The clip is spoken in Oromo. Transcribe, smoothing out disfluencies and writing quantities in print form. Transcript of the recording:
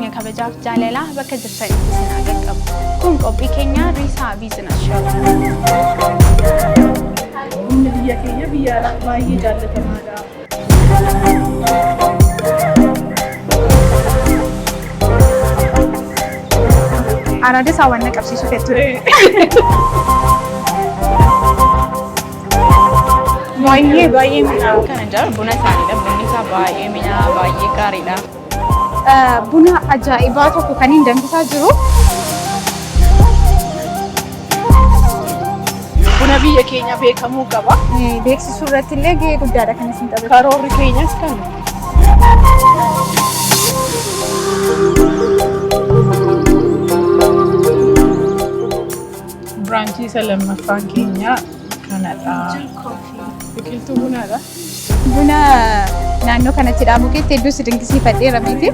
keenya kabajaaf jaalalaa bakka jirtanitti isin haa qaqqabu. Kun qophii keenya Risaa Biizinasi Show. Biyya keenya biyya alaa baay'ee jaallatamaadha. Araada saawwanna qabsiisuu fe'ature. Baay'ee mi'aawu. Kana jala buna isaaniidha. Bunni isaa baay'ee mi'aawa, baay'ee gaariidha. Buna ajaa'ibaa tokko kan hin danfisaa jiru. Buna biyya keenya beekamuu qaba. Beeksisuu irratti illee gahee guddaadha kan isin taphatu. Karoorri keenyas kana. Biraanchii isa lammaffaan keenya kanadha. Biqiltuu bunaadha. Buna naannoo kanatti dhaabu keetti hedduu si dinqisiifadheera miti.